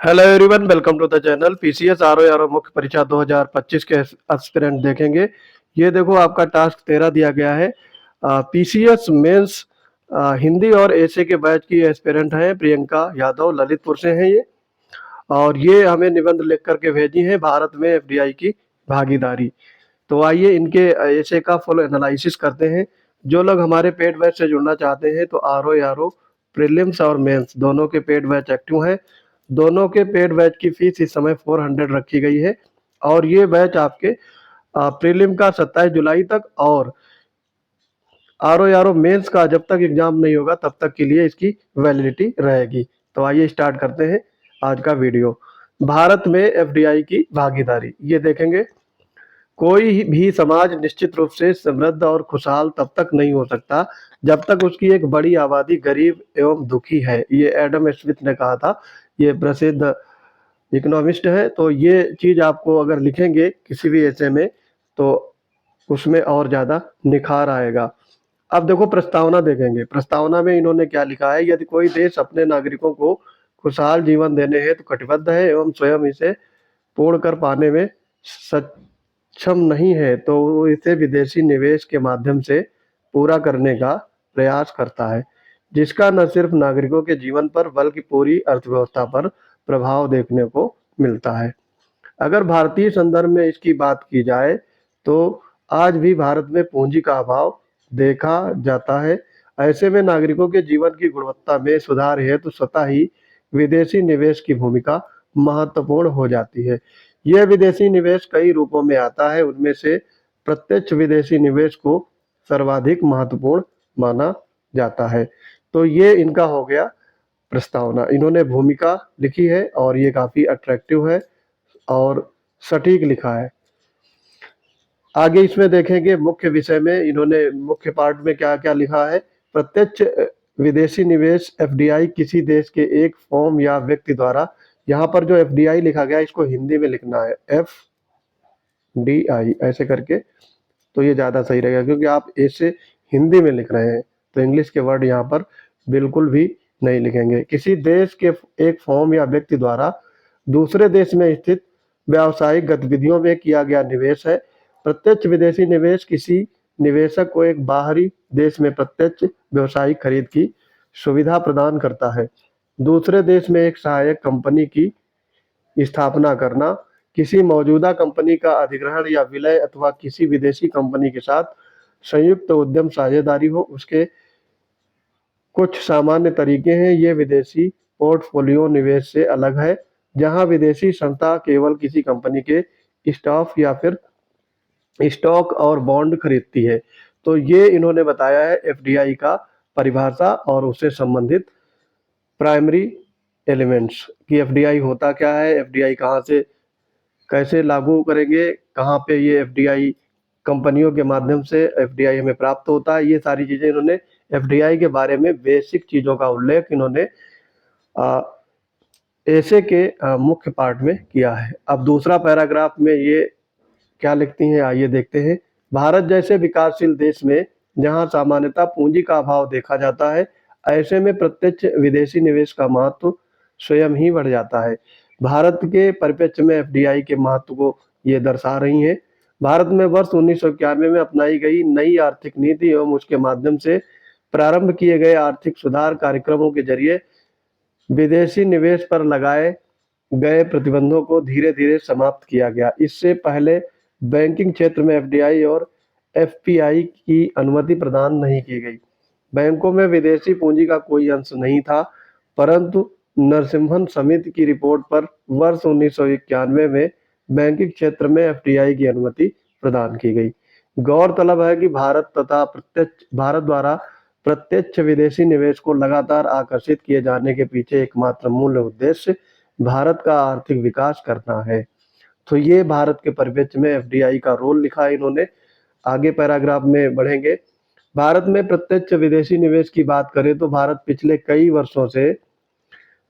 Hello everyone, welcome to the channel. PCS RO RO मुख्य परीक्षा 2025 के एस्पिरेंट देखेंगे। ये देखो, आपका टास्क 13 दिया गया है। पीसीएस मेंस हिंदी और एसए के बैच की एस्पिरेंट हैं प्रियंका यादव, ललितपुर से हैं ये। और ये हमें निबंध लिख करके भेजी है, भारत में एफडीआई की भागीदारी। तो आइए इनके एसए का फुल एनालिसिस करते हैं। जो लोग हमारे पेड बैच से जुड़ना चाहते हैं तो आरओ प्रीलिम्स और मेंस दोनों के पेड बैच एक्टिव हैं। दोनों के पेड बैच की फीस इस समय 400 रखी गई है। और ये बैच आपके प्रीलिम का 27 जुलाई तक और आरओ मेंस का जब तक एग्जाम नहीं होगा तब तक के लिए इसकी वैलिडिटी रहेगी। तो आइए स्टार्ट करते हैं आज का वीडियो। भारत में एफडीआई की भागीदारी ये देखेंगे। कोई भी समाज निश्चित रूप से समृद्ध और खुशहाल तब तक नहीं हो सकता जब तक उसकी एक बड़ी आबादी गरीब एवं दुखी है। ये एडम स्मिथ ने कहा था। ये प्रसिद्ध इकोनॉमिस्ट है। तो ये चीज आपको अगर लिखेंगे किसी भी ऐसे में तो उसमें और ज्यादा निखार आएगा। अब देखो, प्रस्तावना देखेंगे। प्रस्तावना में इन्होंने क्या लिखा है। यदि कोई देश अपने नागरिकों को खुशहाल जीवन देने हेतु कटिबद्ध है एवं स्वयं इसे पूर्ण कर पाने में सक्षम नहीं है तो वो इसे विदेशी निवेश के माध्यम से पूरा करने का प्रयास करता है, जिसका न सिर्फ नागरिकों के जीवन पर बल्कि पूरी अर्थव्यवस्था पर प्रभाव देखने को मिलता है। अगर भारतीय संदर्भ में इसकी बात की जाए तो आज भी भारत में पूंजी का अभाव देखा जाता है। ऐसे में नागरिकों के जीवन की गुणवत्ता में सुधार हेतु स्वतः ही विदेशी निवेश की भूमिका महत्वपूर्ण हो जाती है। यह विदेशी निवेश कई रूपों में आता है। उनमें से प्रत्यक्ष विदेशी निवेश को सर्वाधिक महत्वपूर्ण माना जाता है। तो ये इनका हो गया प्रस्तावना। इन्होंने भूमिका लिखी है और ये काफी अट्रैक्टिव है और सटीक लिखा है। आगे इसमें देखेंगे मुख्य विषय में इन्होंने मुख्य पार्ट में क्या क्या लिखा है। प्रत्यक्ष विदेशी निवेश एफडीआई किसी देश के एक फर्म या व्यक्ति द्वारा, यहाँ पर जो एफडीआई लिखा गया इसको हिंदी में लिखना है एफडीआई ऐसे करके। तो ये ज़्यादा सही रहेगा क्योंकि आप ऐसे हिंदी में लिख रहे हैं तो इंग्लिश के वर्ड यहाँ पर बिल्कुल भी नहीं लिखेंगे। किसी देश के एक फर्म या व्यक्ति द्वारा दूसरे देश में स्थित व्यावसायिक गतिविधियों में किया गया निवेश है। प्रत्यक्ष विदेशी निवेश किसी निवेशक को एक बाहरी देश में प्रत्यक्ष व्यवसायिक खरीद की सुविधा प्रदान करता है। दूसरे देश में एक सहायक कंपनी की स्थापना करना, किसी मौजूदा कंपनी का अधिग्रहण या विलय अथवा किसी विदेशी कंपनी के साथ संयुक्त उद्यम साझेदारी हो, उसके कुछ सामान्य तरीके हैं। ये विदेशी पोर्टफोलियो निवेश से अलग है, जहां विदेशी संस्था केवल किसी कंपनी के स्टॉक या फिर स्टॉक और बॉन्ड खरीदती है। तो ये इन्होंने बताया है एफडीआई का परिभाषा और उससे संबंधित प्राइमरी एलिमेंट्स कि एफडीआई होता क्या है, एफडीआई कहाँ से कैसे लागू करेंगे, कहाँ पे ये एफडीआई कंपनियों के माध्यम से एफडीआई हमें प्राप्त होता है। ये सारी चीजें इन्होंने एफडीआई के बारे में बेसिक चीजों का उल्लेख इन्होंने ऐसे के मुख्य पार्ट में किया है। अब दूसरा पैराग्राफ में ये क्या लिखती हैं आइए देखते हैं। भारत जैसे विकासशील देश में जहां सामान्यतः पूंजी का अभाव देखा जाता है, ऐसे में प्रत्यक्ष विदेशी निवेश का महत्व स्वयं ही बढ़ जाता है। भारत के परिप्रेक्ष्य में एफडीआई के महत्व को ये दर्शा रही हैं। भारत में वर्ष 1991 में अपनाई गई नई आर्थिक नीति एवं उसके माध्यम से प्रारंभ किए गए आर्थिक सुधार कार्यक्रमों के जरिए विदेशी निवेश पर लगाए गए प्रतिबंधों को धीरे धीरे समाप्त किया गया। इससे पहले बैंकिंग क्षेत्र में एफडीआई और एफपीआई की अनुमति प्रदान नहीं की गई। बैंकों में विदेशी पूंजी का कोई अंश नहीं था, परंतु नरसिम्हन समिति की रिपोर्ट पर वर्ष 1991 में बैंकिंग क्षेत्र में एफडीआई की अनुमति प्रदान की गई। गौरतलब है कि भारत द्वारा प्रत्यक्ष विदेशी निवेश को लगातार आकर्षित किए जाने के पीछे एकमात्र मूल उद्देश्य भारत का आर्थिक विकास करना है। तो ये भारत के परिप्रेक्ष्य में एफडीआई का रोल लिखा है इन्होंने। आगे पैराग्राफ में बढ़ेंगे। भारत में प्रत्यक्ष विदेशी निवेश की बात करें तो भारत पिछले कई वर्षों से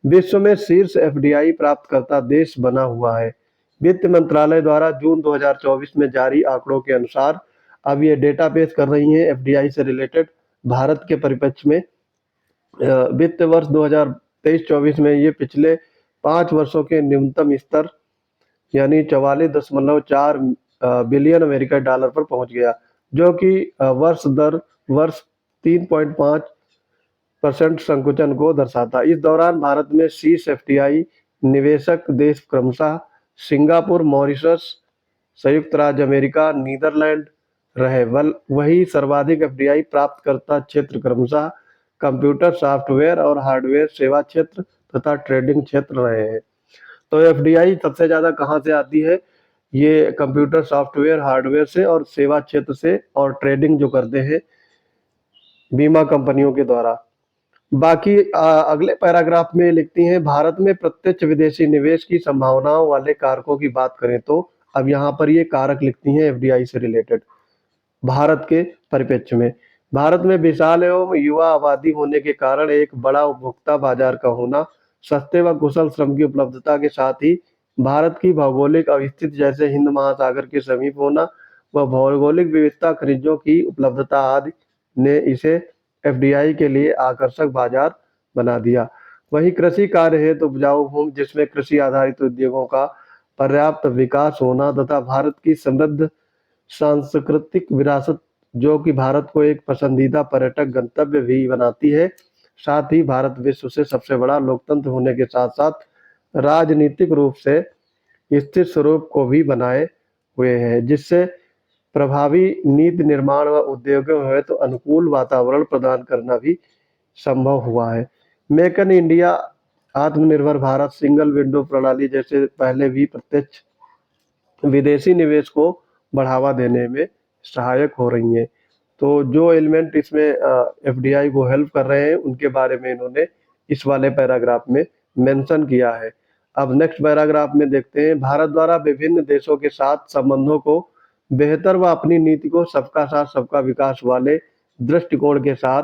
विश्व में शीर्ष एफडीआई प्राप्तकर्ता देश बना हुआ है। वित्त मंत्रालय द्वारा जून 2024 में जारी आंकड़ों के अनुसार, अब ये डेटा पेश कर रही हैं एफडीआई से रिलेटेड भारत के परिप्रेक्ष्य में। वित्त वर्ष 2023-24 में ये पिछले 5 वर्षों के न्यूनतम स्तर यानी 44.4 बिलियन अमेरिकी डॉलर पर पहुंच गया, जो कि वर्ष 3.5% संकुचन को दर्शाता। इस दौरान भारत में शीर्ष एफडीआई निवेशक देश क्रमशः सिंगापुर, मॉरिशस, संयुक्त राज्य अमेरिका, नीदरलैंड रहे। वही सर्वाधिक एफडीआई प्राप्तकर्ता क्षेत्र क्रमशः कंप्यूटर, सॉफ्टवेयर और हार्डवेयर सेवा क्षेत्र तथा ट्रेडिंग क्षेत्र रहे हैं। तो एफडीआई सबसे ज्यादा कहाँ से आती है? ये कंप्यूटर, सॉफ्टवेयर, हार्डवेयर से और सेवा क्षेत्र से, और ट्रेडिंग जो करते हैं बीमा कंपनियों के द्वारा। बाकी अगले पैराग्राफ में लिखती हैं, भारत में प्रत्यक्ष विदेशी निवेश की संभावनाओं वाले कारकों की बात करें तो अब यहाँ पर ये कारक लिखती हैं एफडीआई से रिलेटेड। भारत के परिप्रेक्ष्य में भारत में विशाल एवं युवा आबादी होने के कारण एक बड़ा उपभोक्ता बाजार का होना, सस्ते व कुशल श्रम की उपलब्धता के साथ ही भारत की भौगोलिक अवस्थिति जैसे हिंद महासागर के समीप होना व भौगोलिक विविधता, खनिजों की उपलब्धता आदि ने इसे एफडीआई के लिए आकर्षक बाजार बना दिया। वहीं कृषि कार्य हेतु उपजाऊ भूमि, जिसमें कृषि आधारित उद्योगों का पर्याप्त विकास होना तथा भारत की समृद्ध सांस्कृतिक विरासत, जो कि भारत को एक पसंदीदा पर्यटक गंतव्य भी बनाती है। साथ ही भारत विश्व से सबसे बड़ा लोकतंत्र होने के साथ साथ राजनीतिक रूप से स्थिर स्वरूप को भी बनाए हुए है, जिससे प्रभावी नीति निर्माण व उद्योगों है तो अनुकूल वातावरण प्रदान करना भी संभव हुआ है। मेक इन इंडिया, आत्मनिर्भर भारत, सिंगल विंडो प्रणाली जैसे पहले भी प्रत्यक्ष विदेशी निवेश को बढ़ावा देने में सहायक हो रही हैं। तो जो एलिमेंट इसमें एफडीआई को हेल्प कर रहे हैं उनके बारे में इन्होंने इस वाले पैराग्राफ में मेंशन किया है। अब नेक्स्ट पैराग्राफ में देखते हैं, भारत द्वारा विभिन्न देशों के साथ संबंधों को बेहतर व अपनी नीति को सबका साथ सबका विकास वाले दृष्टिकोण के साथ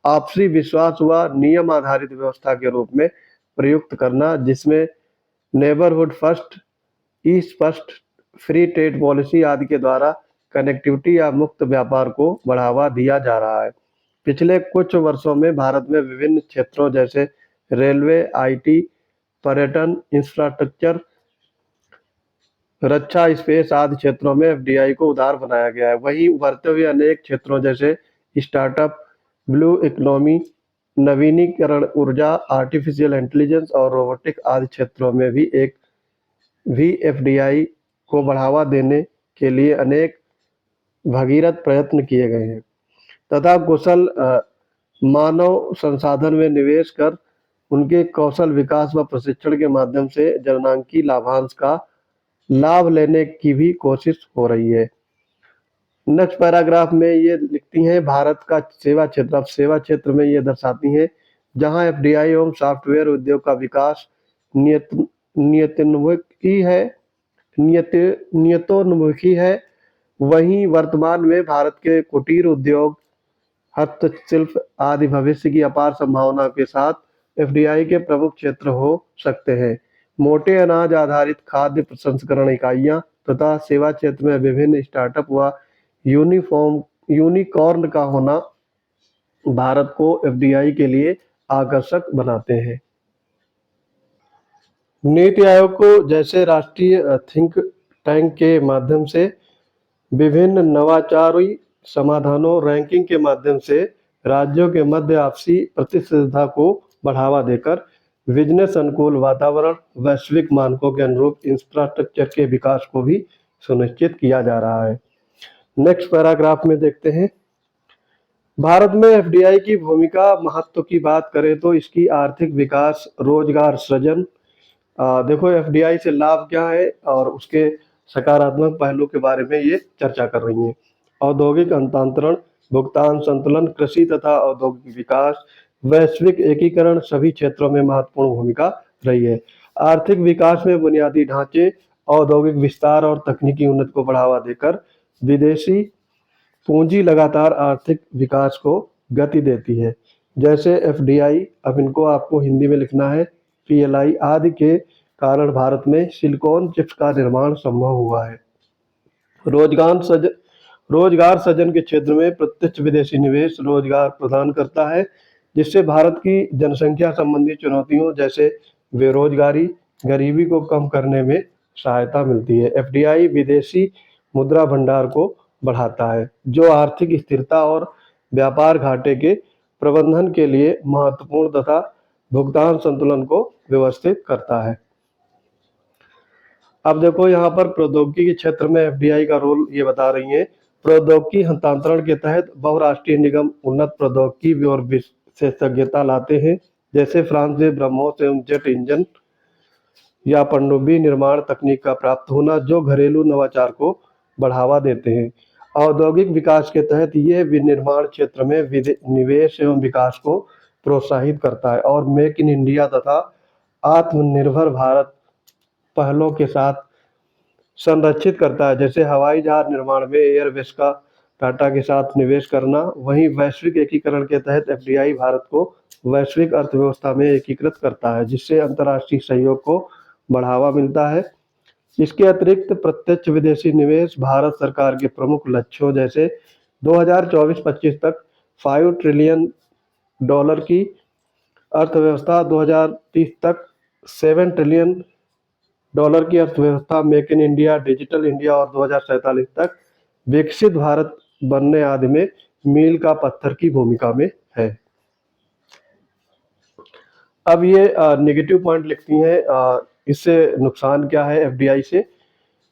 आपसी विश्वास व नियम आधारित व्यवस्था के रूप में प्रयुक्त करना, जिसमें neighbourhood first, east first, free trade policy आदि के द्वारा कनेक्टिविटी या मुक्त व्यापार को बढ़ावा दिया जा रहा है। पिछले कुछ वर्षों में भारत में विभिन्न क्षेत्रों जैसे रेलवे, आईटी, पर्यटन, इंफ्रास्ट्रक्चर, रक्षा, स्पेस आदि क्षेत्रों में एफडीआई को उदार बनाया गया है। वहीं उभरते हुए अनेक क्षेत्रों जैसे स्टार्टअप, ब्लू इकोनॉमी, नवीनीकरण ऊर्जा, आर्टिफिशियल इंटेलिजेंस और रोबोटिक आदि क्षेत्रों में भी एफडीआई को बढ़ावा देने के लिए अनेक भगीरथ प्रयत्न किए गए हैं तथा कुशल मानव संसाधन में निवेश कर उनके कौशल विकास व प्रशिक्षण के माध्यम से जननांकी लाभांश का लाभ लेने की भी कोशिश हो रही है। नेक्स्ट पैराग्राफ में ये लिखती हैं, भारत का सेवा क्षेत्र। अब सेवा क्षेत्र में ये दर्शाती हैं, जहां एफडीआई एवं सॉफ्टवेयर उद्योग का विकास नियतोन्मुखी है नियतोन्मुखी है। वहीं वर्तमान में भारत के कुटीर उद्योग, हस्तशिल्प आदि भविष्य की अपार संभावना के साथ एफडीआई के प्रमुख क्षेत्र हो सकते हैं। मोटे अनाज आधारित खाद्य प्रसंस्करण इकाइयां तथा सेवा क्षेत्र में विभिन्न स्टार्टअप व यूनिकॉर्न का होना भारत को एफडीआई के लिए आकर्षक बनाते हैं। नीति आयोग को जैसे राष्ट्रीय थिंक टैंक के माध्यम से विभिन्न नवाचारी समाधानों रैंकिंग के माध्यम से राज्यों के मध्य आपसी प्रतिस्पर्धा को बढ़ावा देकर बिजनेस अनुकूल वातावरण, वैश्विक मानकों के अनुरूप इंफ्रास्ट्रक्चर के विकास को भी सुनिश्चित किया जा रहा है। नेक्स्ट पैराग्राफ में देखते हैं, भारत में एफडीआई की भूमिका महत्व की बात करें तो इसकी आर्थिक विकास, रोजगार सृजन, देखो एफडीआई से लाभ क्या है और उसके सकारात्मक पहलू के बारे में ये चर्चा कर रही हैं। औद्योगिक हस्तांतरण, भुगतान संतुलन, कृषि तथा औद्योगिक विकास, वैश्विक एकीकरण सभी क्षेत्रों में महत्वपूर्ण भूमिका रही है। आर्थिक विकास में बुनियादी ढांचे, औद्योगिक विस्तार और तकनीकी उन्नति को बढ़ावा देकर विदेशी पूंजी लगातार आर्थिक विकास को गति देती है। जैसे एफडीआई, अब इनको आपको हिंदी में लिखना है, पीएलआई आदि के कारण भारत में सिलिकॉन चिप्स का निर्माण संभव हुआ है। रोजगार सृजन के क्षेत्र में प्रत्यक्ष विदेशी निवेश रोजगार प्रदान करता है, जिससे भारत की जनसंख्या संबंधी चुनौतियों जैसे बेरोजगारी, गरीबी को कम करने में सहायता मिलती है। एफडीआई विदेशी मुद्रा भंडार को बढ़ाता है, जो आर्थिक स्थिरता और व्यापार घाटे के प्रबंधन के लिए महत्वपूर्ण तथा भुगतान संतुलन को व्यवस्थित करता है। अब देखो यहाँ पर प्रौद्योगिकी के क्षेत्र में एफडीआई का रोल ये बता रही है। प्रौद्योगिकी हस्तांतरण के तहत बहुराष्ट्रीय निगम उन्नत प्रौद्योगिकी और विशेषज्ञता लाते हैं, जैसे फ्रांस से ब्रह्मोस एवं जेट इंजन या पनडुब्बी निर्माण तकनीक का प्राप्त होना, जो घरेलू नवाचार को बढ़ावा देते हैं। औद्योगिक विकास के तहत ये विनिर्माण क्षेत्र में निवेश एवं विकास को प्रोत्साहित करता है और मेक इन इंडिया तथा आत्मनिर्भर भारत पहलों के साथ संरक्षित करता है, जैसे हवाई जहाज निर्माण में एयरबस का टाटा के साथ निवेश करना। वहीं वैश्विक एकीकरण के तहत एफडीआई भारत को वैश्विक अर्थव्यवस्था में एकीकृत करता है, जिससे अंतर्राष्ट्रीय सहयोग को बढ़ावा मिलता है। इसके अतिरिक्त प्रत्यक्ष विदेशी निवेश भारत सरकार के प्रमुख लक्ष्यों जैसे 2024-25 तक $5 ट्रिलियन की अर्थव्यवस्था, 2030 तक $7 ट्रिलियन की अर्थव्यवस्था, make in India, digital India और 2047 तक विकसित भारत बनने आदि में मील का पत्थर की भूमिका में है। अब ये नेगेटिव पॉइंट लिखती हैं, इससे नुकसान क्या है एफडीआई से।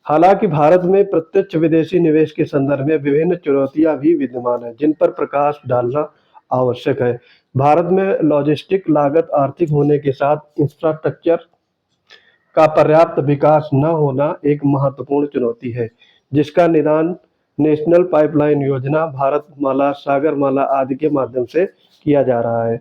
हालांकि भारत में प्रत्यक्ष विदेशी निवेश के संदर्भ में विभिन्न चुनौतियां भी विद्यमान है, जिन पर प्रकाश डालना आवश्यक है। भारत में लॉजिस्टिक लागत आर्थिक होने के साथ इंफ्रास्ट्रक्चर का पर्याप्त विकास न होना एक महत्वपूर्ण चुनौती है, जिसका निदान नेशनल पाइपलाइन योजना, भारतमाला, सागरमाला आदि के माध्यम से किया जा रहा है।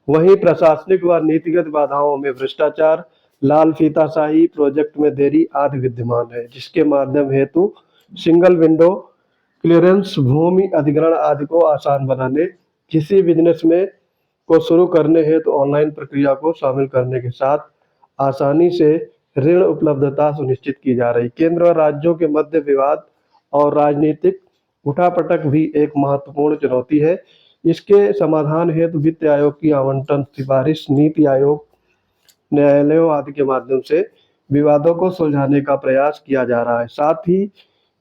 वहीं प्रशासनिक व नीतिगत बाधाओं में भ्रष्टाचार, लाल फीताशाही, प्रोजेक्ट में देरी आदि विद्यमान है, जिसके माध्यम हेतु सिंगल विंडो क्लियरेंस, भूमि अधिग्रहण आदि को आसान बनाने, किसी बिजनेस में को शुरू करने हेतु ऑनलाइन प्रक्रिया को शामिल करने के साथ आसानी से ऋण उपलब्धता सुनिश्चित की जा रही। केंद्र और राज्यों के मध्य विवाद और राजनीतिक उठापटक भी एक महत्वपूर्ण चुनौती है। इसके समाधान हेतु वित्त आयोग की आवंटन सिफारिश, नीति आयोग, न्यायालयों आदि के माध्यम से विवादों को सुलझाने का प्रयास किया जा रहा है। साथ ही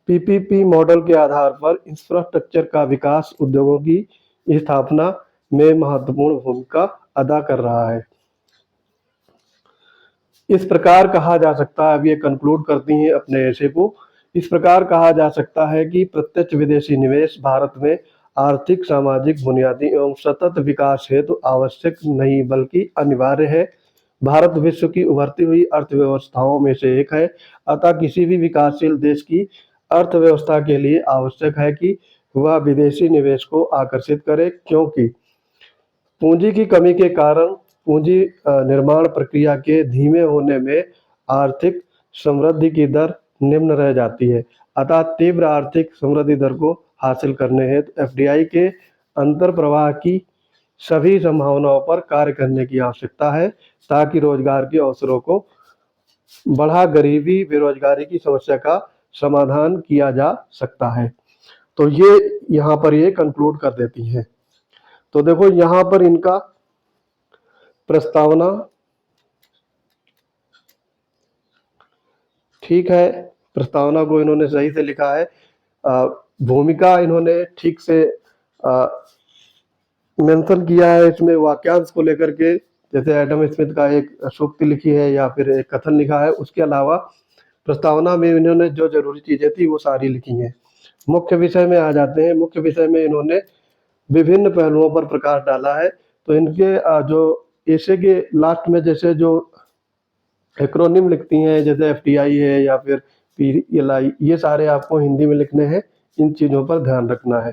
पीपीपी मॉडल के आधार पर इंफ्रास्ट्रक्चर का विकास उद्योगों की स्थापना में महत्वपूर्ण भूमिका अदा कर रहा है। इस प्रकार कहा जा सकता है, अब ये कंक्लूड करती हैं अपने ऐसे को, इस प्रकार कहा जा सकता है कि प्रत्यक्ष विदेशी निवेश भारत में आर्थिक, सामाजिक बुनियादी एवं सतत विकास हेतु आवश्यक नहीं बल्कि अनिवार्य है। भारत विश्व की उभरती हुई अर्थव्यवस्थाओं में से एक है, अतः किसी भी विकासशील देश की अर्थव्यवस्था के लिए आवश्यक है कि वह विदेशी निवेश को आकर्षित करे, क्योंकि पूंजी की कमी के कारण पूंजी निर्माण प्रक्रिया के धीमे होने में आर्थिक समृद्धि की दर निम्न रह जाती है। अतः तीव्र आर्थिक समृद्धि दर को हासिल करने हेतु एफडीआई के अंतर प्रवाह की सभी संभावनाओं पर कार्य करने की आवश्यकता है, ताकि रोजगार के अवसरों को बढ़ा गरीबी बेरोजगारी की समस्या का समाधान किया जा सकता है। तो ये यहाँ पर ये कंक्लूड कर देती हैं। तो देखो यहाँ पर इनका प्रस्तावना ठीक है, प्रस्तावना को इन्होंने सही से लिखा है, भूमिका इन्होंने ठीक से मेंशन किया है इसमें वाक्यांश को लेकर के, जैसे एडम स्मिथ का एक सूक्ति लिखी है या फिर एक कथन लिखा है। उसके अलावा प्रस्तावना में इन्होंने जो जरूरी चीजें थी वो सारी लिखी हैं। मुख्य विषय में आ जाते हैं। मुख्य विषय में इन्होंने विभिन्न पहलुओं पर प्रकाश डाला है। तो इनके जो ऐसे के लास्ट में जैसे जो एक्रोनिम लिखती हैं, जैसे एफटीआई है या फिर पीएलआई, ये सारे आपको हिंदी में लिखने हैं। इन चीज़ों पर ध्यान रखना है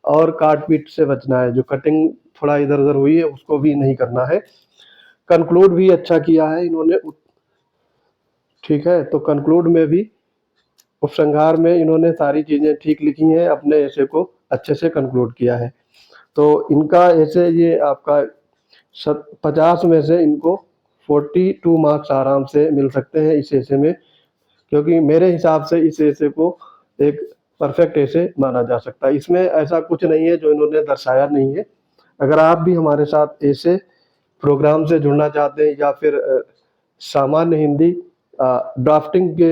और काट पीट से बचना है। जो कटिंग थोड़ा इधर उधर हुई है उसको भी नहीं करना है। कंक्लूड भी अच्छा किया है इन्होंने, ठीक है। तो कंक्लूड में भी उपसंहार में इन्होंने सारी चीज़ें ठीक लिखी हैं, अपने ऐसे को अच्छे से कंक्लूड किया है। तो इनका ऐसे ये आपका 50 में से इनको 42 मार्क्स आराम से मिल सकते हैं इस ऐसे में, क्योंकि मेरे हिसाब से इस ऐसे को एक परफेक्ट ऐसे माना जा सकता है। इसमें ऐसा कुछ नहीं है जो इन्होंने दर्शाया नहीं है। अगर आप भी हमारे साथ ऐसे प्रोग्राम से जुड़ना चाहते हैं या फिर सामान्य हिंदी ड्राफ्टिंग के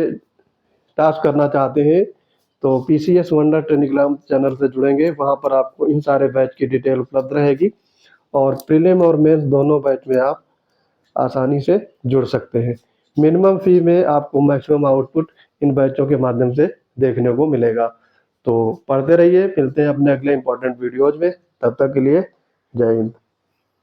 टास्क करना चाहते हैं तो पीसीएस वंडर टेलीग्राम चैनल से जुड़ेंगे। वहां पर आपको इन सारे बैच की डिटेल उपलब्ध रहेगी और प्रीलिम और मेंस दोनों बैच में आप आसानी से जुड़ सकते हैं। मिनिमम फी में आपको मैक्सिमम आउटपुट इन बैचों के माध्यम से देखने को मिलेगा। तो पढ़ते रहिए, मिलते हैं अपने अगले इंपॉर्टेंट वीडियोज में। तब तक के लिए जय हिंद।